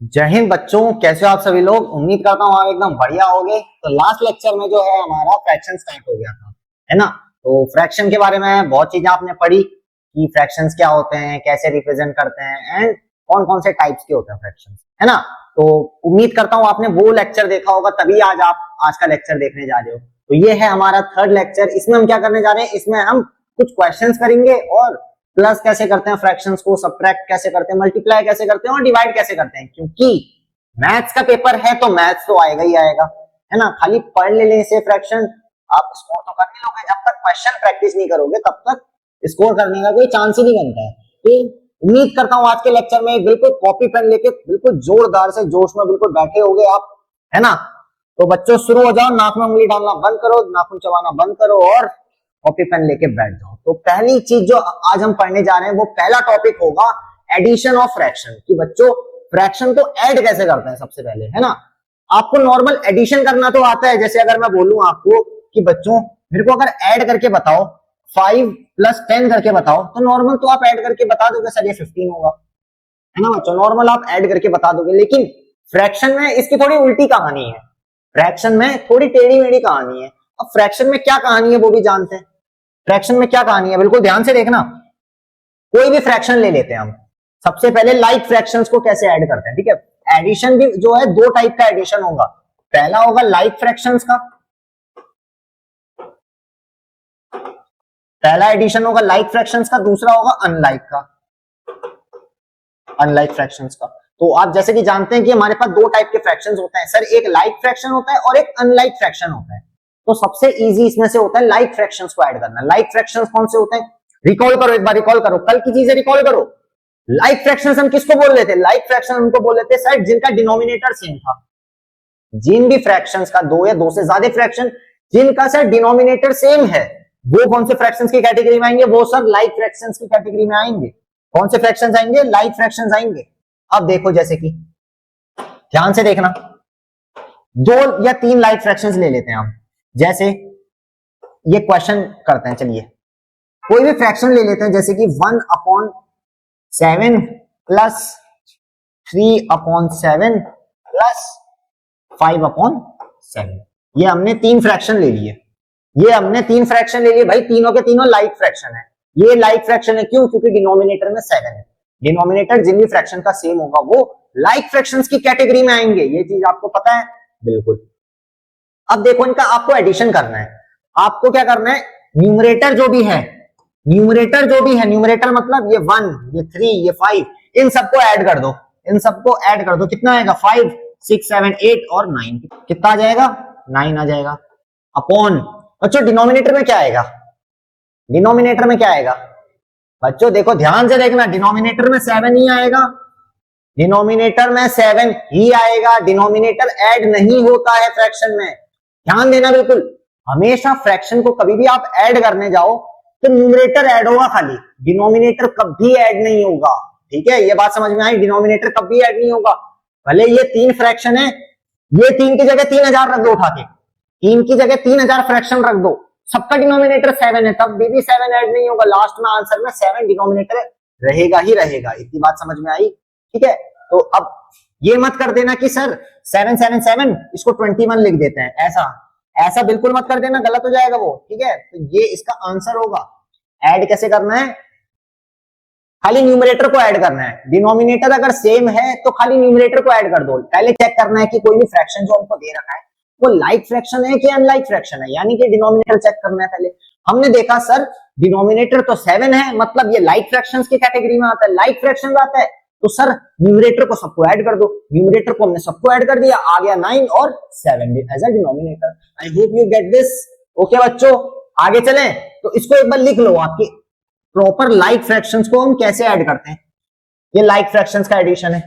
जय हिंद बच्चों, कैसे हो आप सभी लोग। उम्मीद करता हूँ आप एकदम बढ़िया होगे। तो लास्ट लेक्चर में जो है हमारा फ्रैक्शन स्टार्ट हो गया था, है ना। तो फ्रैक्शन के बारे में बहुत चीजें आपने पढ़ी कि फ्रैक्शंस क्या होते हैं, कैसे रिप्रेजेंट करते हैं एंड कौन कौन से टाइप्स के होते हैं फ्रैक्शंस, है ना। तो उम्मीद करता हूँ आपने वो लेक्चर देखा होगा, तभी आज का लेक्चर देखने जा रहे हो। तो ये है हमारा थर्ड लेक्चर। इसमें हम क्या करने जा रहे हैं, इसमें हम कुछ क्वेश्चन करेंगे और प्लस कैसे करते हैं फ्रैक्शंस को, सब्ट्रैक्ट कैसे करते हैं, मल्टीप्लाई कैसे करते हैं और डिवाइड कैसे करते हैं। क्योंकि मैथ्स का पेपर है तो मैथ्स तो आएगा ही आएगा, है ना। खाली पढ़ लेने से फ्रैक्शन आप स्कोर तो कर नहीं लोगे, जब तक क्वेश्चन प्रैक्टिस नहीं करोगे तब तक स्कोर करने का कोई चांस ही नहीं बनता है। तो उम्मीद करता हूं आज के लेक्चर में बिल्कुल कॉपी पेन लेके बिल्कुल जोरदार से जोश में बिल्कुल बैठे होगे आप, है ना। तो बच्चों शुरू हो जाओ, नाक में उंगली डालना बंद करो, नाखून चबाना बंद करो और कॉपी पेन लेके बैठ जाओ। तो पहली चीज जो आज हम पढ़ने जा रहे हैं वो पहला टॉपिक होगा एडिशन ऑफ फ्रैक्शन। कि बच्चों फ्रैक्शन को ऐड कैसे करते हैं सबसे पहले, है ना। आपको नॉर्मल एडिशन करना तो आता है। जैसे अगर मैं बोलूं आपको कि बच्चों मेरे को अगर ऐड करके बताओ 5 + 10 करके बताओ, तो नॉर्मल तो आप ऐड करके बता दोगे सर ये 15 होगा, है ना बच्चों। नॉर्मल आप ऐड करके बता दोगे। लेकिन फ्रैक्शन में इसकी थोड़ी उल्टी कहानी है, फ्रैक्शन में थोड़ी टेढ़ी मेढ़ी कहानी है। अब फ्रैक्शन में क्या कहानी है वो भी जानते हैं। फ्रैक्शन में क्या कहानी है, बिल्कुल ध्यान से देखना। कोई भी फ्रैक्शन ले लेते हैं हम, सबसे पहले लाइक फ्रैक्शंस को कैसे ऐड करते हैं, ठीक है। एडिशन भी जो है दो टाइप का एडिशन होगा। पहला होगा लाइक फ्रैक्शंस का, पहला एडिशन होगा लाइक फ्रैक्शंस का, दूसरा होगा अनलाइक का, अनलाइक फ्रैक्शंस का। तो आप जैसे कि जानते हैं कि हमारे पास दो टाइप के फ्रैक्शंस होते हैं सर, एक लाइक फ्रैक्शन होता है और एक अनलाइक फ्रैक्शन होता है। तो सबसे इजी इसमें से होता है लाइक फ्रैक्शंस को ऐड करना। लाइक फ्रैक्शंस कौन से होते हैं, रिकॉल करो, एक बार रिकॉल करो, कल की चीजें रिकॉल करो। लाइक फ्रैक्शंस हम किसको बोल रहे थे, लाइक फ्रैक्शन उनको बोल रहे थे सर जिनका डिनोमिनेटर सेम था। जिन भी फ्रैक्शंस का, दो या दो से ज्यादा फ्रैक्शन जिनका सर डिनोमिनेटर सेम है, वो कौन से फ्रैक्शंस की कैटेगरी में आएंगे, वो सर लाइक फ्रैक्शंस की कैटेगरी में आएंगे। कौन से फ्रैक्शंस आएंगे, लाइक फ्रैक्शंस आएंगे। अब देखो, जैसे कि ध्यान से देखना, दो या तीन लाइक फ्रैक्शंस ले लेते हैं हम। जैसे ये क्वेश्चन करते हैं, चलिए कोई भी फ्रैक्शन ले लेते हैं, जैसे कि 1/7 प्लस 3/7 प्लस 5/7। ये हमने तीन फ्रैक्शन ले लिए, ये हमने तीन फ्रैक्शन ले लिए भाई, तीनों के तीनों लाइक फ्रैक्शन है। ये लाइक फ्रैक्शन है क्यों, क्योंकि डिनोमिनेटर में 7 है। डिनोमिनेटर जिन भी फ्रैक्शन का सेम होगा वो लाइक फ्रैक्शंस की कैटेगरी में आएंगे। ये चीज आपको पता है बिल्कुल। अब देखो, इनका आपको एडिशन करना है। आपको क्या करना है, न्यूमरेटर जो भी है, न्यूमरेटर जो भी है, न्यूमरेटर मतलब ये 1, ये 3, ये 5, इन सबको ऐड कर दो, इन सबको ऐड कर दो। कितना आएगा, 5, 6, 7, 8 और 9। कितना आ जाएगा, 9 आ जाएगा। अपॉन बच्चों डिनोमिनेटर में क्या आएगा, डिनोमिनेटर में क्या आएगा बच्चों, देखो ध्यान से देखना, डिनोमिनेटर में 7 ही आएगा, डिनोमिनेटर में 7 ही आएगा। डिनोमिनेटर ऐड नहीं होता है फ्रैक्शन में, ध्यान देना बिल्कुल। हमेशा फ्रैक्शन को कभी भी आप ऐड करने जाओ तो न्यूमरेटर ऐड होगा खाली, डिनोमिनेटर कभी ऐड नहीं होगा, ठीक है। ये बात समझ में आई, डिनोमिनेटर कभी ऐड नहीं होगा। भले ये तीन फ्रैक्शन है, ये 3 की जगह 3000 रख दो उठा के, 3 की जगह 3000 फ्रैक्शन रख दो, सबका डिनोमिनेटर 7 है, तब भी 7 ऐड नहीं होगा। लास्ट में आंसर में 7 डिनोमिनेटर रहेगा ही रहेगा। इतनी बात समझ में आई, ठीक है। तो अब ये मत कर देना कि सर 7 7 7 इसको 21 लिख देते हैं, ऐसा ऐसा बिल्कुल मत कर देना, गलत हो जाएगा वो, ठीक है। तो ये इसका आंसर होगा। ऐड कैसे करना है, खाली न्यूमरेटर को ऐड करना है। डिनोमिनेटर अगर सेम है तो खाली न्यूमरेटर को ऐड कर दो। पहले चेक करना है कि कोई भी फ्रैक्शन जो हमको दे रखा है वो लाइक फ्रैक्शन है कि अनलाइक फ्रैक्शन है, यानी कि डिनोमिनेटर चेक करना है पहले। हमने देखा सर डिनोमिनेटर तो 7 है, मतलब ये लाइक फ्रैक्शंस की कैटेगरी में आता है, लाइक फ्रैक्शन आता है। तो सर न्यूमरेटर को सबको ऐड कर दो, न्यूमरेटर को हमने सबको ऐड कर दिया, आ गया 9 और 7 as a denominator. I hope you get this. Okay बच्चों, आगे चलें। तो इसको एक बार लिख लो, आपकी प्रॉपर लाइक फ्रैक्शंस को हम कैसे ऐड करते हैं। ये लाइक फ्रैक्शंस का एडिशन है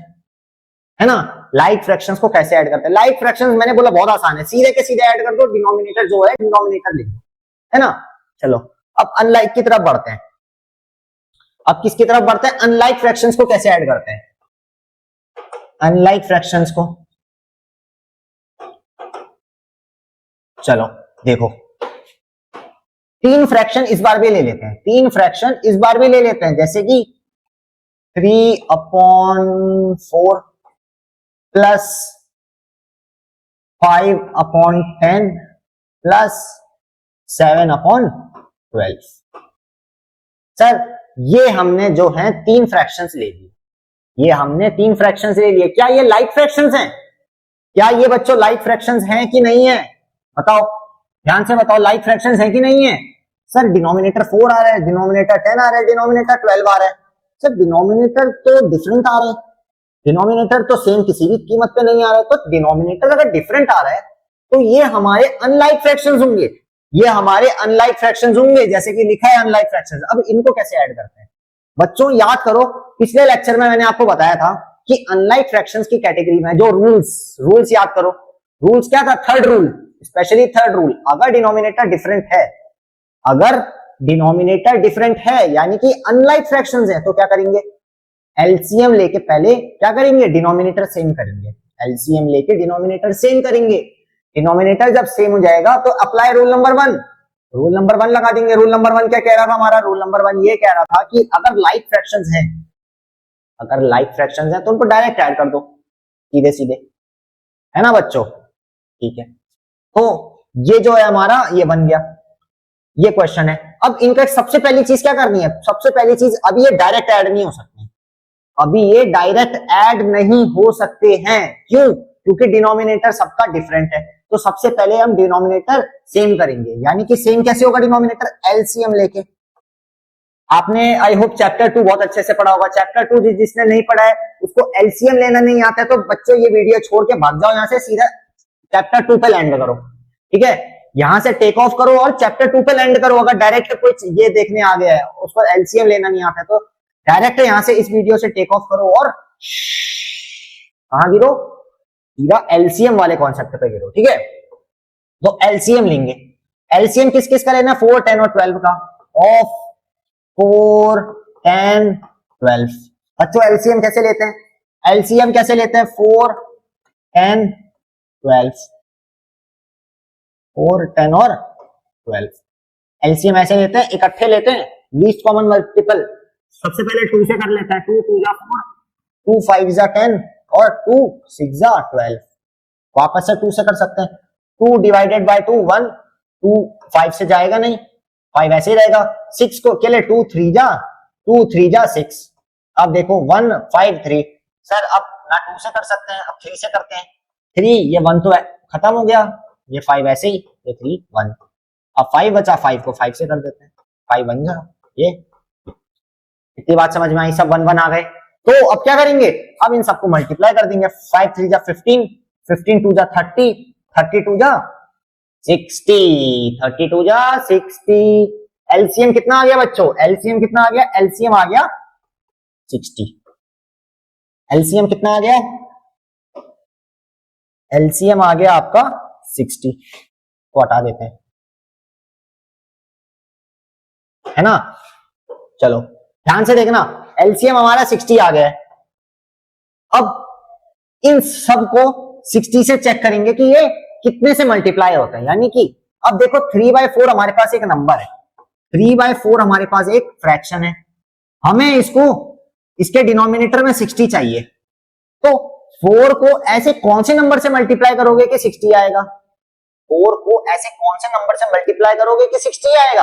ना। लाइक फ्रैक्शंस को कैसे ऐड करते हैं, लाइक फ्रैक्शंस मैंने बोला बहुत आसान है, सीधे के सीधे ऐड कर दो, डिनोमिनेटर जो है डिनोमिनेटर लिख दो, है ना। चलो अब अनलाइक की तरफ बढ़ते हैं। अब किसकी तरफ बढ़ते हैं, अनलाइक फ्रैक्शंस को कैसे ऐड करते हैं। अनलाइक फ्रैक्शंस को, चलो देखो, तीन फ्रैक्शन इस बार भी ले लेते हैं, तीन फ्रैक्शन इस बार भी ले लेते हैं। जैसे कि 3/4 प्लस 5/10 प्लस 7/12। सर ये हमने जो है तीन फ्रैक्शंस ले लिए, ये हमने तीन फ्रैक्शंस ले लिए। क्या ये लाइक फ्रैक्शंस हैं? क्या ये बच्चों लाइक फ्रैक्शंस हैं कि नहीं है? बताओ, ध्यान से बताओ, लाइक फ्रैक्शंस हैं कि नहीं है? सर डिनोमिनेटर 4 आ रहा है, डिनोमिनेटर 10 आ रहा है, डिनोमिनेटर 12 आ रहा है। सर डिनोमिनेटर तो डिफरेंट आ रहे हैं, डिनोमिनेटर तो सेम किसी भी कीमत पे नहीं आ रहा है। तो डिनोमिनेटर अगर डिफरेंट आ रहा है तो ये हमारे अनलाइक फ्रैक्शंस होंगे, ये हमारे अनलाइक फ्रैक्शंस होंगे, जैसे कि लिखा है अनलाइक फ्रैक्शंस। अब इनको कैसे ऐड करते हैं बच्चों? याद करो, पिछले लेक्चर में मैंने आपको बताया था कि अनलाइक फ्रैक्शंस की कैटेगरी में जो रूल्स याद करो। रूल्स क्या था? Third rule, specially third rule, अगर डिनोमिनेटर डिफरेंट है, अगर डिनोमिनेटर डिफरेंट है यानी कि अनलाइक फ्रैक्शंस है, तो क्या करेंगे? एलसीएम लेके पहले क्या करेंगे? डिनोमिनेटर सेम करेंगे। एलसीएम लेके डिनोमिनेटर सेम करेंगे। डिनोमिनेटर जब सेम हो जाएगा तो apply rule number 1, rule number 1 लगा देंगे। रूल नंबर 1 क्या कह रहा था हमारा? रूल नंबर 1 ये कह रहा था कि अगर लाइक फ्रैक्शंस हैं, अगर लाइक फ्रैक्शंस हैं तो उनको डायरेक्ट ऐड कर दो, सीधे सीधे, है ना बच्चों? ठीक है, तो ये जो है हमारा ये बन गया, ये क्वेश्चन है। अब इनका सबसे पहली चीज क्या करनी है? सबसे पहली चीज, अभी ये डायरेक्ट ऐड नहीं हो सकते, अभी ये डायरेक्ट ऐड नहीं हो सकते हैं। क्यों? क्योंकि डिनोमिनेटर सबका डिफरेंट है। तो सबसे पहले हम डिनोमिनेटर सेम करेंगे, यानी कि सेम कैसे होगा डिनोमिनेटर? एलसीएम लेके। आपने आई होप चैप्टर 2 बहुत अच्छे से पढ़ा होगा। चैप्टर 2 जिसने नहीं पढ़ा है उसको एलसीएम लेना नहीं आता है तो बच्चों ये वीडियो छोड़ के भाग जाओ यहां से, सीधा चैप्टर 2 पे लैंड करो, ठीक है? यहां से टेक ऑफ करो और चैप्टर 2 पे लैंड करो। अगर डायरेक्ट कोई ये देखने आ गया है, उसको एलसीएम लेना नहीं आता है, तो डायरेक्ट यहां से इस वीडियो से टेक ऑफ करो और कहां गिरो? सीधा एलसीएम वाले कॉन्सेप्ट पे गिरो, ठीक है? तो एलसीएम लेंगे। एलसीएम किस किस का लेना? 4, 10 और 12 का। ऑफ 4, 10, 12। बच्चों एलसीएम कैसे लेते हैं? एलसीएम कैसे लेते हैं? 4, 10, 12। 4, 10 और 12 एलसीएम ऐसे लेते हैं, इकट्ठे लेते हैं, लीस्ट कॉमन मल्टीपल। सबसे पहले 2 से कर लेते हैं। 2 2 जा 4, 2 5 जा 10 और 2 6 जा 12। वापस से 2 से कर सकते हैं। 2 डिवाइडेड बाय 2 1, 2 5 से जाएगा नहीं, 5 ऐसे ही रहेगा। 6 को अकेले 2 3 जा 2 3 जा 6। अब देखो 1 5 3। सर अब ना 2 से कर सकते हैं, अब 3 से करते हैं। 3 ये 1 तो खत्म हो गया, ये 5 ऐसे ही, ये 3 1। अब 5 बचा, 5 को 5 से कर देते हैं, 5 बन जा। ये इतनी बात समझ में आई? सब 1 1 आ गए। तो अब क्या करेंगे? अब इन सबको मल्टीप्लाई कर देंगे। 5 3 जा 15, 15 2 जा 30, 32 जा 60, 32 जा 60। एलसीएम कितना आ गया बच्चों? एलसीएम कितना आ गया? एलसीएम आ गया 60। एलसीएम कितना आ गया? एलसीएम आ गया आपका 60 को हटा देते हैं, है ना? चलो ध्यान से देखना, एलसीएम हमारा 60 आ गया है। अब इन सब को 60 से चेक करेंगे कि ये कितने से मल्टीप्लाई होता है। यानी कि अब देखो 3/4 हमारे पास एक नंबर है, 3/4 हमारे पास एक फ्रैक्शन है, हमें इसको इसके डिनोमिनेटर में 60 चाहिए। तो 4 को ऐसे कौन से नंबर से मल्टीप्लाई करोगे कि 60 आएगा? 4 को ऐसे कौन से नंबर से मल्टीप्लाई करोगे कि 60 आएगा?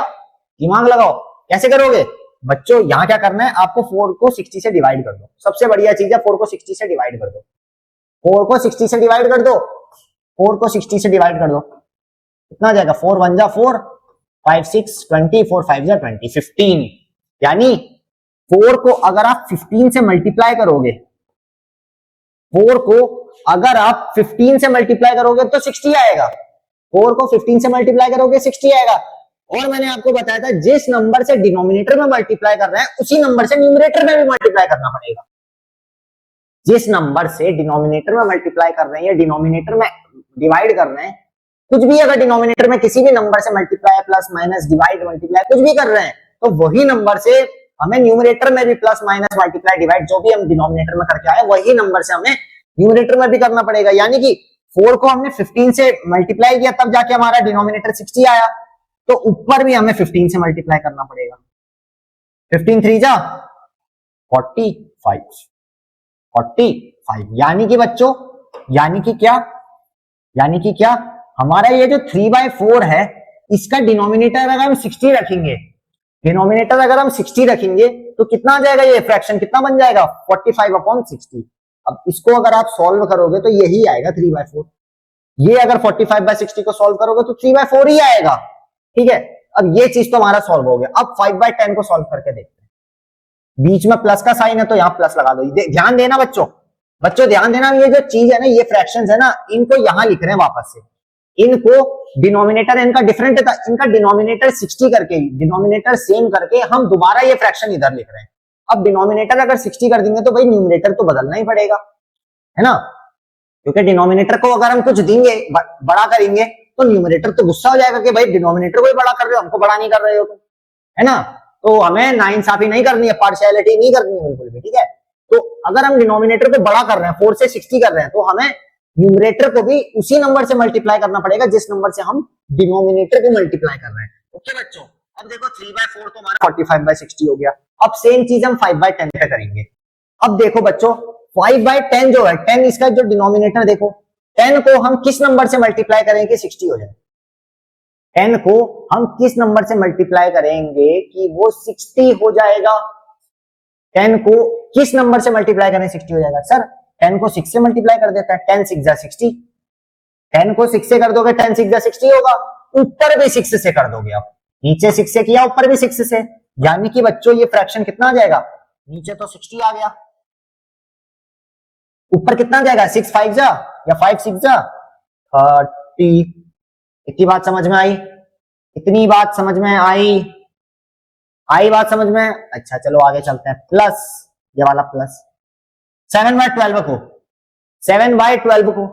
दिमाग लगाओ, कैसे करोगे बच्चों? यहां क्या करना है आपको? 4 को 60 से डिवाइड कर दो, सबसे बढ़िया चीज है। 4 को 60 से डिवाइड कर दो, 4 को 60 से डिवाइड कर दो, 4 को 60 से डिवाइड कर दो, कितना जाएगा? 4 1 जा 4, 5 6 20, 4 5 जा 20, 15। यानी 4 को अगर आप 15 से मल्टीप्लाई करोगे, 4 को अगर आप 15 से मल्टीप्लाई करोगे तो 60 आएगा। 4 को 15 से मल्टीप्लाई करोगे 60 आएगा। और मैंने आपको बताया था जिस नंबर से डिनोमिनेटर में मल्टीप्लाई कर रहे हैं उसी नंबर से न्यूमरेटर में भी मल्टीप्लाई करना पड़ेगा। जिस नंबर से डिनोमिनेटर में मल्टीप्लाई कर रहे हैं या डिनोमिनेटर में डिवाइड कर रहे हैं, कुछ भी अगर डिनोमिनेटर में किसी भी नंबर से multiply plus minus divide multiply कुछ भी कर रहे हैं तो वही नंबर से हमें न्यूमरेटर में भी प्लस माइनस मल्टीप्लाई डिवाइड जो भी हम डिनोमिनेटर में करके आए वही नंबर से हमें न्यूमरेटर में भी करना पड़ेगा। यानी कि 4 को हमने 15 से मल्टीप्लाई किया तब जाके हमारा डिनोमिनेटर 60 आया, तो ऊपर भी हमें 15 से मल्टीप्लाई करना पड़ेगा। 15 3 जा 45, 45। यानी कि बच्चों यानी कि क्या, यानी कि क्या, हमारा ये जो 3/4 है इसका डिनोमिनेटर अगर हम 60 रखेंगे, डिनोमिनेटर अगर हम 60 रखेंगे तो कितना आ जाएगा, ये फ्रैक्शन कितना बन जाएगा 45/60। अब इसको अगर आप सॉल्व करोगे तो यही आएगा 3/4। ये अगर 45/60 को सॉल्व करोगे तो 3/4 ही आएगा। ठीक है, अब ये चीज तो हमारा सॉल्व हो गया। अब 5/10 को सॉल्व करके देखते हैं। बीच में प्लस का साइन है तो यहां प्लस लगा दो। ध्यान देना बच्चों, बच्चों ध्यान देना, ये जो चीज है ना, ये फ्रैक्शंस है ना, इनको यहां लिख रहे हैं वापस से। इनको डिनोमिनेटर इनका डिफरेंट था, इनका डिनोमिनेटर 60 करके, डिनोमिनेटर सेम करके हम दोबारा ये फ्रैक्शन इधर लिख रहे हैं। अब डिनोमिनेटर अगर 60 कर देंगे तो भाई न्यूमरेटर तो बदलना ही पड़ेगा, है ना, क्योंकि डिनोमिनेटर को अगर हम कुछ देंगे बड़ा करेंगे तो न्यूमरेटर तो गुस्सा हो जाएगा कि भाई डिनोमिनेटर को ही बड़ा कर रहे हो, हमको बड़ा नहीं कर रहे हो तुम, है ना। तो हमें नाइंसाफी नहीं करनी है, पार्शियलिटी नहीं करनी है बिल्कुल भी। ठीक है, तो अगर हम डिनोमिनेटर को बड़ा कर रहे हैं, 4 से 60 कर रहे हैं, तो हमें न्यूमरेटर को भी उसी नंबर से मल्टीप्लाई करना पड़ेगा जिस नंबर से हम डिनोमिनेटर को मल्टीप्लाई कर रहे हैं। ओके बच्चों, अब देखो 3/4 तो हमारा 45/60 हो गया। अब सेम चीज हम 5/10 पे करेंगे। अब देखो बच्चों 5/10 जो है, 10 इसका जो डिनोमिनेटर देखो, 10 को हम किस नंबर से मल्टीप्लाई करेंगे कि 60 हो जाए। 10 को हम किस नंबर से मल्टीप्लाई करेंगे कि वो 60 हो जाएगा। 10 को किस नंबर से मल्टीप्लाई करें 60 हो जाएगा। सर 10 को 6 से मल्टीप्लाई कर देता है, 10 6 जा 60। 10 को 6 से कर दोगे 10 6 जा 60 होगा। ऊपर भी 6 से कर दोगे, आप नीचे 6 से किया, ऊपर भी 6 से, यानी कि बच्चों ये फ्रैक्शन कितना आ जाएगा, नीचे तो 60 आ गया, ऊपर कितना जाएगा 6 5 जा या 5 6 जा 30। इतनी बात समझ में आई, इतनी बात समझ में आई, आई बात समझ में। अच्छा चलो आगे चलते हैं। प्लस, ये वाला प्लस 7/12 को, 7/12 को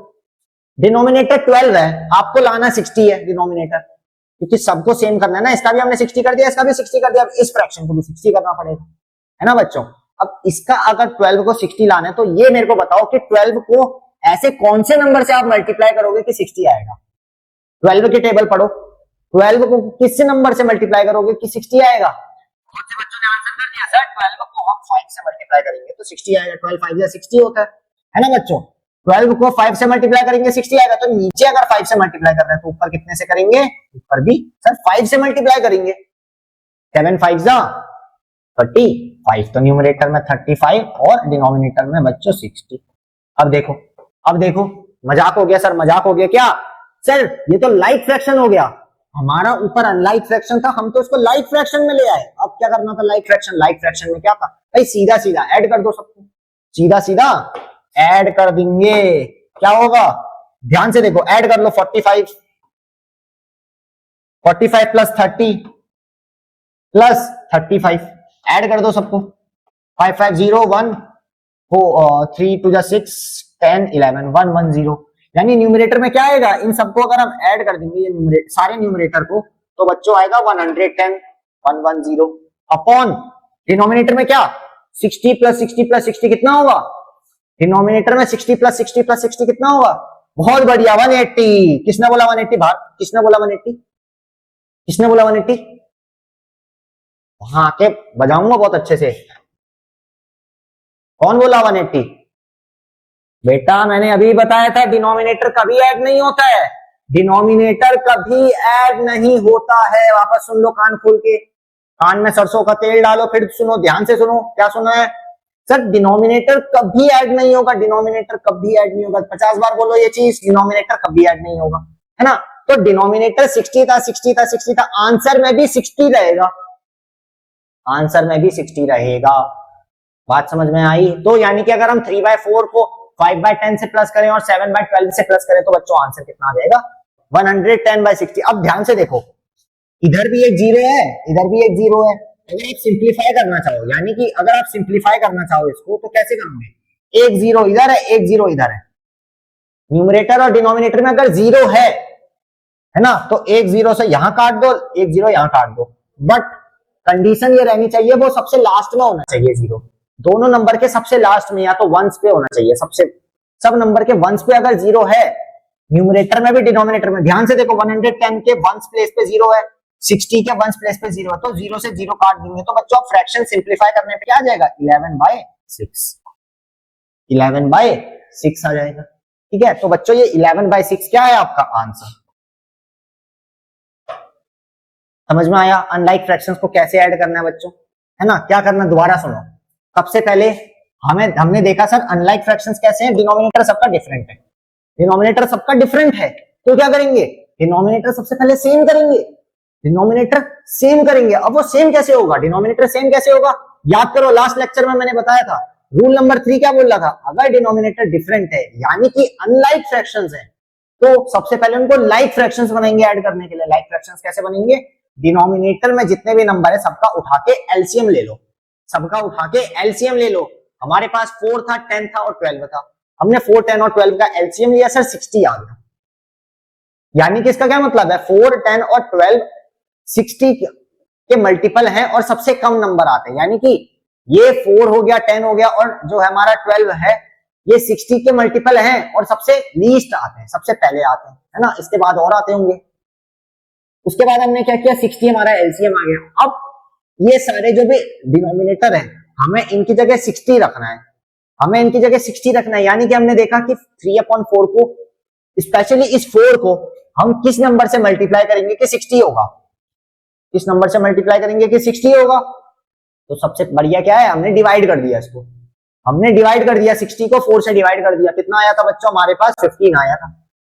डिनोमिनेटर 12 है, आपको लाना 60 है डिनोमिनेटर, क्योंकि सबको सेम करना है ना। इसका भी हमने 60 कर दिया, इसका भी 60 कर दिया, अब इस फ्रैक्शन को भी 60 करना पड़ेगा, है ना बच्चों। अब इसका अगर 12 को 60 लाना है तो ये मेरे को बताओ कि 12 को ऐसे कौन से नंबर से आप मल्टीप्लाई करोगे कि 60 आएगा। 12 की टेबल पढ़ो, 12 को किस नंबर से मल्टीप्लाई करोगे कि 60 आएगा। बहुत से बच्चों ने आंसर कर दिया सर 12 को हम 5 से मल्टीप्लाई करेंगे तो 60 आएगा। 12 5 या 60 होता है ना बच्चों। 12 को 5 से मल्टीप्लाई करेंगे 60 आएगा। तो नीचे अगर 5 से मल्टीप्लाई कर रहे हैं तो ऊपर कितने से करेंगे, ऊपर भी सर 5 से मल्टीप्लाई करेंगे। 7 5 जा 35, तो न्यूमरेटर में 35 और डिनोमिनेटर में बच्चों 60। अब देखो मजाक हो गया सर, मजाक हो गया क्या सर, ये तो लाइक फ्रैक्शन हो गया। हमारा ऊपर अनलाइक फ्रैक्शन था, हम तो इसको लाइक फ्रैक्शन में ले आए। अब क्या करना था, लाइक फ्रैक्शन, लाइक फ्रैक्शन में क्या था भाई, सीधा सीधा ऐड कर दो सबको, सीधा सीधा ऐड कर देंगे। क्या होगा ध्यान से देखो, ऐड कर लो 45 प्लस 30 प्लस 35, ऐड कर दो सबको। 5 5 0 1 3 2 6 10 11 1 1 0, यानी न्यूमरेटर में क्या आएगा, इन सबको अगर हम ऐड कर देंगे ये सारे न्यूमरेटर को, तो बच्चों आएगा 110 110 अपॉन डिनोमिनेटर में क्या 60 प्लस 60 प्लस 60 कितना होगा, डिनोमिनेटर में 60 प्लस 60 प्लस 60 कितना होगा, बहुत बढ़िया 180। किसने बोला 180 बाहर, किसने बोला 180, किसने बोला 180, वहां आके बजाऊंगा बहुत अच्छे से। कौन बोला 180? बेटा मैंने अभी बताया था डिनोमिनेटर कभी ऐड नहीं होता है, डिनोमिनेटर कभी ऐड नहीं होता है। वापस सुन लो कान खोल के, कान में सरसों का तेल डालो फिर सुनो, ध्यान से सुनो क्या सुना है सर, डिनोमिनेटर कभी ऐड नहीं होगा, डिनोमिनेटर कभी ऐड नहीं होगा। 50 बार बोलो ये चीज, डिनोमिनेटर कभी ऐड नहीं होगा, है ना। तो डिनोमिनेटर 60 था 60 था 60 था, आंसर में भी 60 रहेगा, आंसर में भी 60 रहेगा। बात समझ में आई। तो यानी कि अगर हम 3/4 को 5/10 से प्लस करें और 7/12 से प्लस करें तो बच्चों आंसर कितना आ जाएगा 110/60। अब ध्यान से देखो, इधर भी एक जीरो है, इधर भी एक जीरो है। अगर आप सिंप्लीफाई करना चाहो, यानी कि अगर आप सिंप्लीफाई करना चाहो इसको तो कैसे करोगे, एक जीरो इधर है एक जीरो इधर है, न्यूमरेटर और डिनोमिनेटर में अगर जीरो है ना, तो एक जीरो से यहां काट दो, एक जीरो यहां काट दो, बट कंडीशन ये रहनी चाहिए वो सबसे लास्ट में होना चाहिए जीरो, दोनों नंबर के सबसे लास्ट में या तो वंस पे होना चाहिए, सब नंबर के वंस पे अगर जीरो है, न्यूमरेटर में भी डिनोमिनेटर में। ध्यान से देखो 110 के वंस प्लेस पे जीरो है, 60 के वंस प्लेस पे जीरो है, तो जीरो से जीरो काट देंगे तो बच्चों फ्रैक्शन सिंप्लीफाई करने पे क्या आ जाएगा 11/6, 11/6 आ जाएगा। ठीक है, तो बच्चों ये 11/6 क्या है आपका आंसर। समझ में आया अनलाइक फ्रैक्शंस को कैसे ऐड करना है बच्चों, है ना। क्या करना, दोबारा सुनो। सबसे पहले हमने देखा सर अनलाइक फ्रैक्शंस कैसे हैं, डिनोमिनेटर सबका डिफरेंट है, डिनोमिनेटर सबका डिफरेंट है, तो क्या करेंगे, डिनोमिनेटर सबसे पहले सेम करेंगे, डिनोमिनेटर सेम करेंगे। अब वो सेम कैसे होगा, डिनोमिनेटर सेम कैसे होगा, याद करो लास्ट लेक्चर में मैंने बताया था, रूल नंबर 3 क्या बोल रहा था, अगर डिनोमिनेटर डिफरेंट है यानी कि अनलाइक फ्रैक्शंस है, तो सबसे पहले उनको लाइक फ्रैक्शंस बनाएंगे ऐड करने के लिए। लाइक फ्रैक्शंस कैसे बनेंगे, डिनोमिनेटर में जितने भी नंबर है सबका उठा के एलसीएम ले लो, सबका उठा के एलसीएम ले लो। हमारे पास 4 था, 10 था और 12 था, हमने 4, 10 और 12 का एलसीएम लिया सर, 60 आ गया। यानी कि इसका क्या मतलब है, 4, 10 और 12 60 के मल्टीपल हैं और सबसे कम नंबर आते हैं, यानी कि ये 4 हो गया, 10 हो गया और जो है हमारा 12 है ये 60 के मल्टीपल हैं और सबसे लीस्ट आते हैं, सबसे पहले आते हैं, है ना। इसके बाद और आते होंगे। उसके बाद हमने क्या किया, 60 हमारा एलसीएम आ गया। अब ये सारे जो भी डिनोमिनेटर है हमें इनकी जगह 60 रखना है, हमें इनकी जगह 60 रखना है। यानी कि हमने देखा कि 3/4 को, स्पेशली इस 4 को हम किस नंबर से मल्टीप्लाई करेंगे कि 60 होगा, किस नंबर से मल्टीप्लाई करेंगे कि 60 होगा। तो सबसे बढ़िया क्या है, हमने डिवाइड कर दिया इसको, हमने डिवाइड कर दिया 60 को 4 से डिवाइड कर दिया। कितना आया था बच्चों, हमारे पास 15 आया था।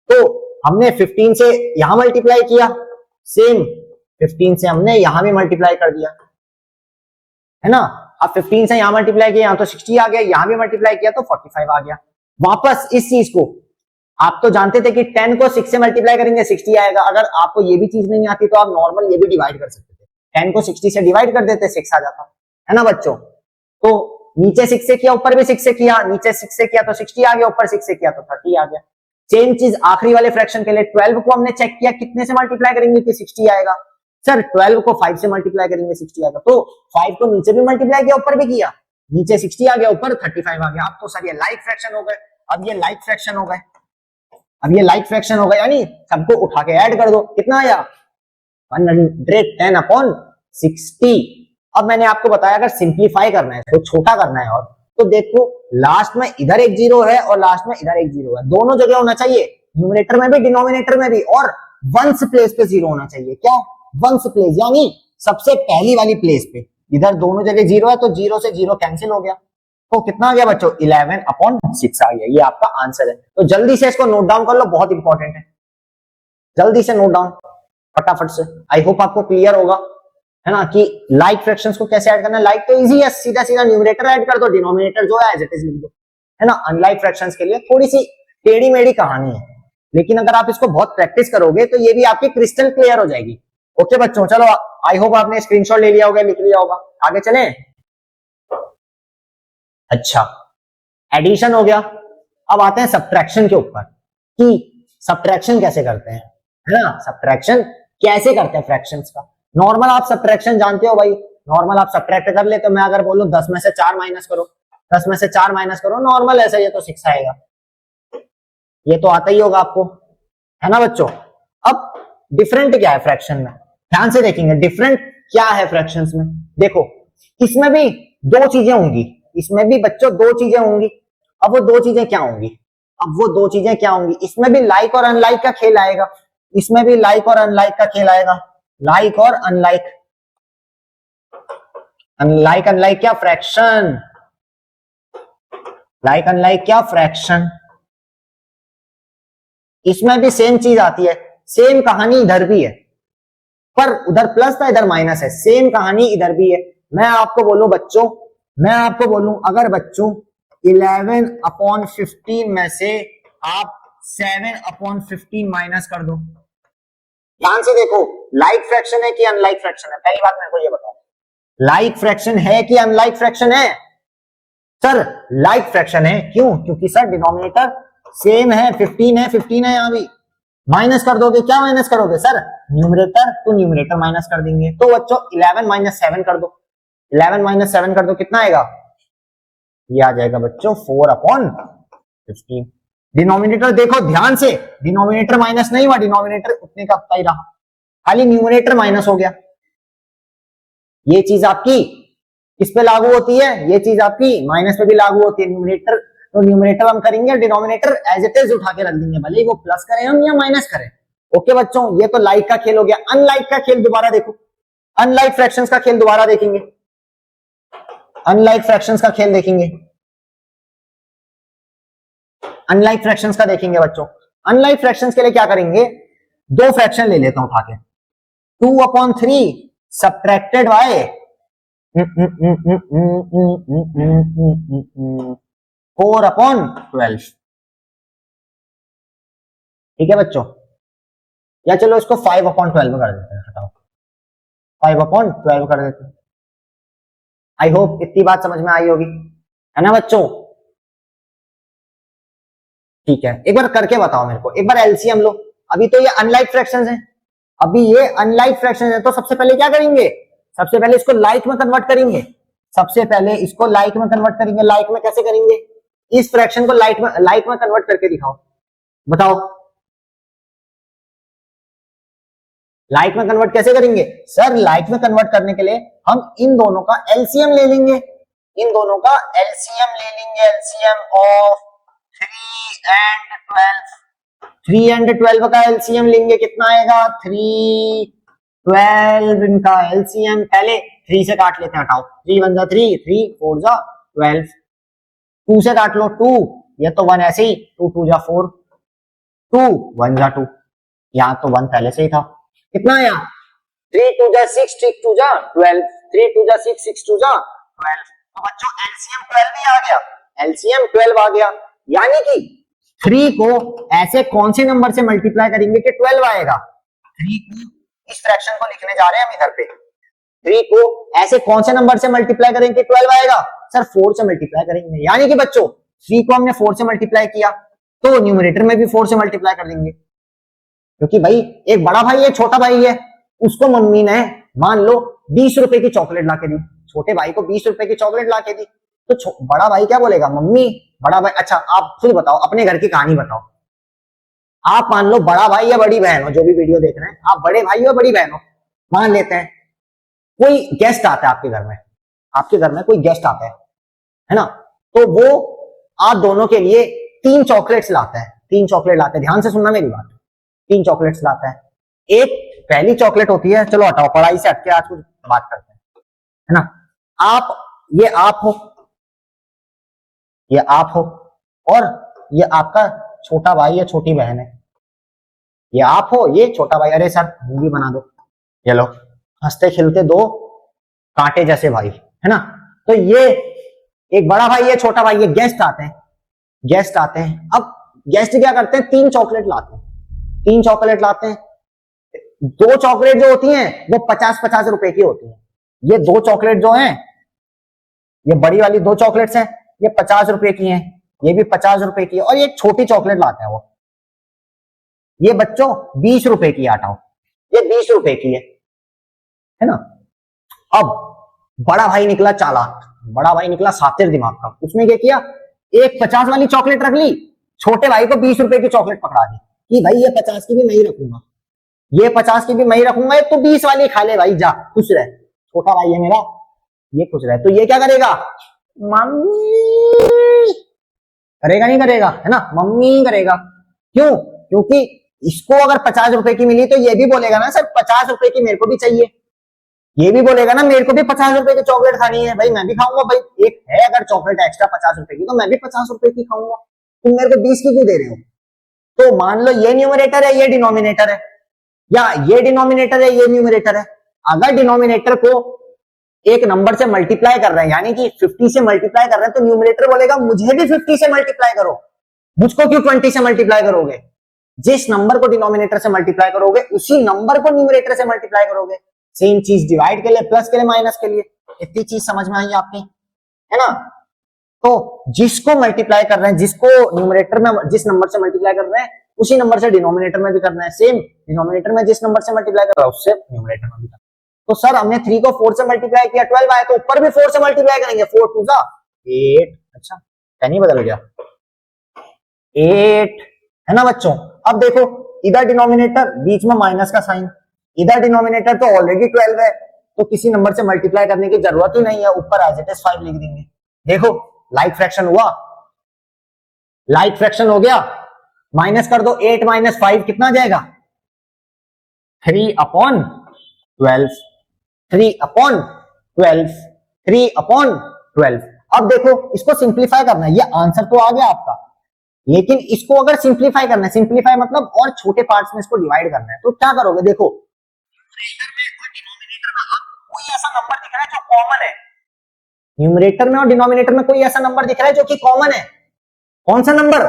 तो हमने 15 से यहां मल्टीप्लाई किया, सेम 15 से हमने यहां भी मल्टीप्लाई कर दिया, है ना। अब 15 से यहां मल्टीप्लाई किया, यहां तो 60 आ गया, यहां भी मल्टीप्लाई किया तो 45 आ गया। वापस इस चीज को, आप तो जानते थे कि 10 को 6 से मल्टीप्लाई करेंगे 60 आएगा। अगर आपको ये भी चीज नहीं आती तो आप नॉर्मल ये भी डिवाइड कर सकते थे, 10 को 60 से डिवाइड कर देते, 6 आ जाता, है ना बच्चों। तो नीचे 6 से किया, ऊपर भी 6 से किया, नीचे 6 से किया तो 60 आ गया, ऊपर 6 से किया तो 30 आ गया। सेम चीज आखिरी वाले फ्रैक्शन के लिए 12 को हमने चेक किया कितने से मल्टीप्लाई करेंगे कि 60 आएगा। सर 12 को 5 से मल्टीप्लाई करेंगे 60 आएगा, तो 5 को नीचे भी मल्टीप्लाई किया, ऊपर भी किया, नीचे 60 आ गया, ऊपर 35 आ गया। अब तो सर ये लाइक फ्रैक्शन हो गए, अब ये लाइक फ्रैक्शन हो गए, अब ये लाइक फ्रैक्शन हो गया, यानी सबको उठा के ऐड कर दो, कितना आया 110/60। अब मैंने आपको बताया अगर सिंप्लीफाई करना है, तो छोटा करना है, और तो देखो लास्ट में इधर एक जीरो है और लास्ट में इधर एक जीरो है, दोनों जगह होना चाहिए, न्यूमरेटर में भी डिनोमिनेटर में भी, और वंस प्लेस पे जीरो होना चाहिए। क्या, वंस प्लेस, यानी सबसे पहली वाली प्लेस पे। इधर दोनों जगह जीरो है तो जीरो से जीरो कैंसिल हो गया, तो कितना आ गया बच्चों 11/6 आ गया। ये आपका आंसर है। तो जल्दी से इसको नोट डाउन कर लो, बहुत इंपॉर्टेंट है, जल्दी से नोट डाउन फटाफट से। आई होप आपको क्लियर होगा, है ना, कि लाइक फ्रैक्शंस को कैसे ऐड करना है। लाइक तो इजी है, सीधा सीधा न्यूमरेटर ऐड कर दो, डिनोमिनेटर जो है एज इट इज लिख दो, है ना। अनलाइक फ्रैक्शंस के लिए थोड़ी सी टेढ़ी मेढ़ी कहानी है, लेकिन अगर आप इसको बहुत प्रैक्टिस करोगे तो ये भी आपकी क्रिस्टल क्लियर हो जाएगी। ओके बच्चों, चलो आई होप आपने स्क्रीनशॉट ले लिया होगा, लिख लिया होगा। आगे चलें। अच्छा, एडिशन हो गया, अब आते हैं सब्ट्रैक्शन के ऊपर, कि सब्ट्रैक्शन कैसे करते हैं, है ना। सब्ट्रैक्शन कैसे करते हैं फ्रैक्शंस का। नॉर्मल आप सब्ट्रैक्शन जानते हो भाई, नॉर्मल आप सब्ट्रैक्ट कर ले, तो मैं अगर बोलूं 10 में से 4 माइनस करो, 10 में से 4 माइनस करो, नॉर्मल ऐसा, ये तो 6 आएगा, ये तो आता ही होगा आपको, है ना बच्चों। अब डिफरेंट क्या है फ्रैक्शन में, ध्यान से देखेंगे डिफरेंट क्या है फ्रैक्शंस में। देखो इसमें भी दो चीजें होंगी, इसमें भी बच्चों दो चीजें होंगी। अब वो दो चीजें क्या होंगी, अब वो दो चीजें क्या होंगी, इसमें भी लाइक और अनलाइक का खेल आएगा, इसमें भी लाइक और अनलाइक का खेल आएगा, लाइक और अनलाइक, अनलाइक अनलाइक क्या फ्रैक्शन, लाइक अनलाइक क्या फ्रैक्शन। इसमें भी सेम चीज आती है, सेम कहानी इधर भी है, पर उधर प्लस था इधर माइनस है, सेम कहानी इधर भी है। मैं आपको बोलूं बच्चों, मैं आपको बोलूं अगर बच्चों 11/15 में से आप 7/15 माइनस कर दो, ध्यान से देखो लाइक फ्रैक्शन है कि अनलाइक फ्रैक्शन है, पहली बात मेरे को ये बताओ, लाइक फ्रैक्शन है कि अनलाइक फ्रैक्शन है। सर लाइक फ्रैक्शन है, क्यों, क्योंकि सर डिनोमिनेटर सेम है, 15 है, 15 है, यहां भी माइनस कर दोगे, क्या माइनस करोगे सर, न्यूमरेटर तो न्यूमरेटर माइनस कर देंगे। तो बच्चों 11 - 7 कर दो, 11 - 7 कर दो, कितना आएगा, ये आ जाएगा बच्चों 4/15। डिनोमिनेटर देखो ध्यान से, डिनोमिनेटर माइनस नहीं हुआ, डिनोमिनेटर उतने का उतना ही रहा, खाली न्यूमरेटर माइनस हो गया। ये चीज आपकी किस पे लागू होती है, ये चीज आपकी माइनस पे भी लागू होती है। न्यूमरेटर तो न्यूमरेटर हम करेंगे, डिनोमिनेटर एज इट इज उठा के रख देंगे, भले ही वो प्लस करें हम या माइनस करें। ओके बच्चों, ये तो लाइक का खेल हो गया। अनलाइक का खेल दोबारा देखो, अनलाइक फ्रैक्शंस का खेल दोबारा देखेंगे, अनलाइक फ्रैक्शंस का खेल देखेंगे, अनलाइक फ्रैक्शंस का देखेंगे बच्चों। अनलाइक फ्रैक्शंस के लिए क्या करेंगे, दो फ्रैक्शन ले लेता हूं उठा के, 2/3 सब्ट्रैक्टेड बाय 4/12। ठीक है बच्चों, या चलो इसको 5/12 कर देते हैं, हटाओ 5/12 कर देते हैं। आई होप इतनी बात समझ में आई होगी, है ना बच्चों। ठीक है, एक बार करके बताओ मेरे को, एक बार एलसीएम लो। अभी तो ये अनलाइक फ्रैक्शंस हैं, अभी ये अनलाइक फ्रैक्शंस हैं, तो सबसे पहले क्या करेंगे, सबसे पहले इसको लाइक में कन्वर्ट करेंगे, सबसे पहले इसको लाइक में कन्वर्ट करेंगे। लाइक में कैसे करेंगे, इस फ्रैक्शन को लाइक में कन्वर्ट करके दिखाओ, बताओ लाइक में कन्वर्ट कैसे करेंगे। सर लाइक में कन्वर्ट करने के लिए हम इन दोनों का एलसीएम ले लेंगे, इन दोनों का एलसीएम ले लेंगे, एलसीएम ऑफ 3 and 12 का एलसीएम लेंगे, कितना आएगा 3, 12 इनका एलसीएम। पहले 3 से काट लेते हैं, हटाओ 3 1 जा 3, 3 4 जा 12, 2 से काट लो 2, ये तो 1 ऐसे ही, 2 2 जा 4, 2 1 जा 2, यहाँ तो 1 पहले से ही था। कितना आया 3 2 जा 6, 6 2 जा 12, 3 2 जा 6, 6 2 जा 12। तो बच्चों एलसीएम 12 ही आ गया, एलसीएम 12 आ गया। यानी कि 3 को ऐसे कौन से नंबर से मल्टीप्लाई करेंगे कि 12 आएगा। 3 को इस फ्रैक्शन को लिखने जा रहे हैं हम इधर पे, 3 को ऐसे कौन से नंबर से मल्टीप्लाई करेंगे 12 आएगा। सर 4 से मल्टीप्लाई करेंगे, यानी कि बच्चों 3 को हमने 4 से मल्टीप्लाई किया तो न्यूमरेटर में भी 4 से मल्टीप्लाई कर देंगे, क्योंकि भाई एक बड़ा भाई है, छोटा भाई है, उसको मम्मी ने मान लो 20 रुपए की चॉकलेट लाके दी, छोटे भाई को 20 रुपए की चॉकलेट लाके दी, तो बड़ा भाई क्या बोलेगा, मम्मी। बड़ा भाई, अच्छा आप खुद बताओ, अपने घर की कहानी बताओ। आप मान लो बड़ा भाई या बड़ी बहन हो, जो भी वीडियो देख रहे हैं, आप बड़े भाई हो बड़ी बहन हो, मान लेते हैं कोई गेस्ट आता है आपके घर में, आपके घर में कोई गेस्ट आता है ना, तो वो आप दोनों के लिए 3 चॉकलेट्स लाता है, 3 चॉकलेट लाते हैं, ध्यान से सुनना मेरी बात, 3 चॉकलेट्स लाता है। एक पहली चॉकलेट होती है, चलो हटाओ पढ़ाई से हटके आज कुछ बात करते हैं, है ना। आप, ये आप हो, ये आप हो, और ये आपका छोटा भाई या छोटी बहन है, ये आप हो, ये छोटा भाई। अरे सर मूवी बना दो, ये लो हंसते खिलते 2 कांटे जैसे भाई, है ना। तो ये एक बड़ा भाई है, छोटा भाई है, गेस्ट आते हैं, गेस्ट आते हैं। अब गेस्ट क्या करते हैं, 3 चॉकलेट लाते हैं, 3 चॉकलेट लाते हैं। 2 चॉकलेट जो होती हैं वो 50-50 रुपए की होती हैं, ये 2 चॉकलेट जो हैं, ये बड़ी वाली 2 चॉकलेट्स हैं, ये 50 रुपए की हैं, ये भी 50 रुपए की है, और ये एक छोटी चॉकलेट लाते हैं वो, ये बच्चों 20 रुपए की, हटाओ ये 20 रुपए की है ना। अब बड़ा भाई निकला चालाक, बड़ा भाई निकला सातिर दिमाग का, उसने क्या किया, एक 50 वाली चॉकलेट रख ली, छोटे भाई को 20 रुपए की चॉकलेट पकड़ा दी कि भाई ये 50 की भी मैं ही रखूंगा, ये 50 की भी मैं ही रखूंगा, तो 20 वाली खा ले भाई, जा खुश रह, छोटा भाई है मेरा, ये खुश रहे। तो ये क्या करेगा, मम्मी करेगा, नहीं करेगा, है ना, मम्मी करेगा। क्यों, क्योंकि इसको अगर 50 रुपए की मिली तो ये भी बोलेगा ना सर 50 रुपए की मेरे को भी चाहिए, ये भी बोलेगा ना मेरे को भी 50 रुपए की चॉकलेट खानी है, भाई मैं भी खाऊंगा, भाई एक है अगर चॉकलेट एक्स्ट्रा 50 रुपए की तो मैं भी 50 रुपए की खाऊंगा, तुम मेरे को 20 की क्यों दे रहे हो। तो मान लो ये न्यूमरेटर है, ये डिनोमिनेटर है, या ये डिनोमिनेटर है, ये न्यूमरेटर है। अगर डिनोमिनेटर को एक नंबर से मल्टीप्लाई कर रहे हैं, यानी कि 50 से मल्टीप्लाई कर रहे हैं, तो न्यूमरेटर बोलेगा मुझे भी 50 से मल्टीप्लाई करो, मुझको क्यों 20 से मल्टीप्लाई करोगे। जिस नंबर को डिनोमिनेटर से मल्टीप्लाई करोगे उसी नंबर को न्यूमरेटर से मल्टीप्लाई करोगे। सेम चीज डिवाइड के लिए, प्लस के लिए, माइनस के लिए। इतनी चीज समझ में आई आपकी, है ना। तो जिसको मल्टीप्लाई कर रहे हैं, जिसको न्यूमरेटर में जिस नंबर से मल्टीप्लाई कर रहे हैं उसी नंबर से डिनोमिनेटर में भी करना है, सेम डिनोमिनेटर में जिस नंबर से मल्टीप्लाई कर रहा है उससे न्यूमरेटर में भी करना है। तो सर हमने 3 को 4 से मल्टीप्लाई किया, 12 आया, तो ऊपर भी 4 से मल्टीप्लाई करेंगे, 4 2 जा 8, अच्छा क्या नहीं बदल गया, 8, है ना बच्चों। अब देखो इधर डिनोमिनेटर, बीच में माइनस का साइन, इधर डिनोमिनेटर तो ऑलरेडी 12 है, तो किसी नंबर से मल्टीप्लाई करने की जरूरत ही नहीं है, ऊपर एज इट इज 5 लिख देंगे। देखो लाइक फ्रैक्शन हुआ, लाइक फ्रैक्शन हो गया, माइनस कर दो 8 माइनस 5 कितना आ जाएगा 3/12, 3/12, 3/12। अब देखो इसको सिंप्लीफाई करना है, ये आंसर तो आ गया आपका, लेकिन इसको अगर सिंप्लीफाई करना है, सिंप्लीफाई मतलब और छोटे पार्ट्स में इसको डिवाइड करना है, तो क्या करोगे, देखो कोई ऐसा नंबर दिख रहा है जो कॉमन है, न्यूमरेटर में और डिनोमिनेटर में कोई ऐसा नंबर दिख रहा है जो कि कॉमन है, कौन सा नंबर,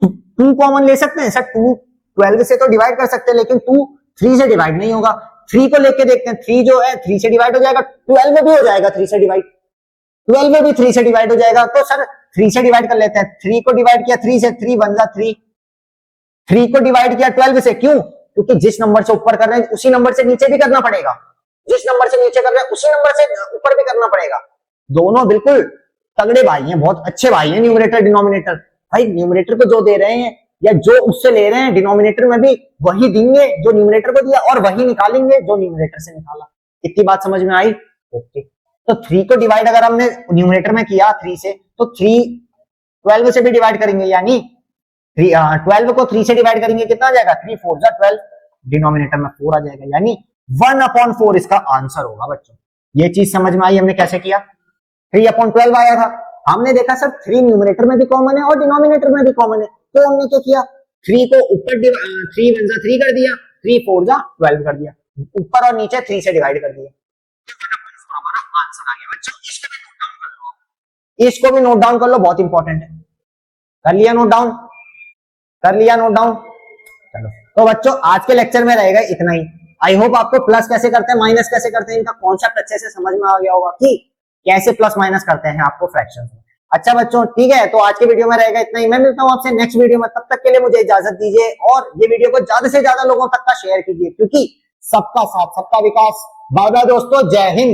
2 कॉमन ले सकते हैं सर, 2 12 से तो डिवाइड कर सकते हैं, लेकिन 2 3 से डिवाइड नहीं होगा, 3 को लेके देखते हैं, 3 जो है 3 से डिवाइड हो जाएगा, 12 में भी हो जाएगा 3 से डिवाइड, 12 में भी 3 से डिवाइड हो जाएगा, तो सर 3 से डिवाइड कर लेते हैं, 3 को डिवाइड किया 3 से, 3 1 जा 3, 3 को डिवाइड किया 12 से, क्यों, क्योंकि जिस नंबर से ऊपर कर रहे हैं उसी नंबर से नीचे भी करना पड़ेगा, जिस नंबर से नीचे कर रहे हैं उसी नंबर से ऊपर भी करना पड़ेगा, दोनों बिल्कुल तगड़े भाई हैं, बहुत अच्छे भाई हैं न्यूमरेटर डिनोमिनेटर, भाई न्यूमरेटर को जो दे रहे हैं या जो उससे ले रहे हैं डिनोमिनेटर में भी वही देंगे जो न्यूमरेटर को दिया, और वही निकालेंगे जो न्यूमरेटर से निकाला। इतनी बात समझ में आई, ओके। तो 3 को डिवाइड अगर हमने न्यूमरेटर में किया 3 से, तो 3 12 से भी डिवाइड करेंगे, यानी 12 को 3 से डिवाइड करेंगे कितना आ जाएगा 3 4 जा 12, डिनोमिनेटर में 4 आ जाएगा, यानी 1/4 इसका आंसर होगा बच्चों। ये चीज समझ में आई हमने कैसे किया, 3/12 आया था, हमने देखा सर 3 न्यूमरेटर में भी कॉमन है और डिनोमिनेटर में भी कॉमन है, तो हमने क्या किया 3 को ऊपर 3 1 जा 3 कर दिया, 3 4 जा 12 कर दिया, ऊपर और नीचे 3 से डिवाइड कर दिया, हमारा आंसर आ गया बच्चों। इसको भी नोट डाउन कर लो, बहुत इंपॉर्टेंट है, कर लिया नोट डाउन, कर लिया नोट डाउन, चलो। तो बच्चों आज के लेक्चर में रहेगा इतना ही, आई होप आपको प्लस कैसे करते हैं माइनस कैसे करते हैं इनका कॉन्सेप्ट अच्छे से समझ में आ गया होगा कि कैसे प्लस माइनस करते हैं आपको फ्रैक्शन में। अच्छा बच्चों ठीक है, तो आज के वीडियो में रहेगा इतना ही, मैं मिलता हूं आपसे नेक्स्ट वीडियो में, तब तक के लिए मुझे इजाजत दीजिए और ये वीडियो को ज्यादा से ज्यादा लोगों तक का शेयर कीजिए, क्योंकि सबका साथ सबका विकास। बाय बाय दोस्तों, जय हिंद।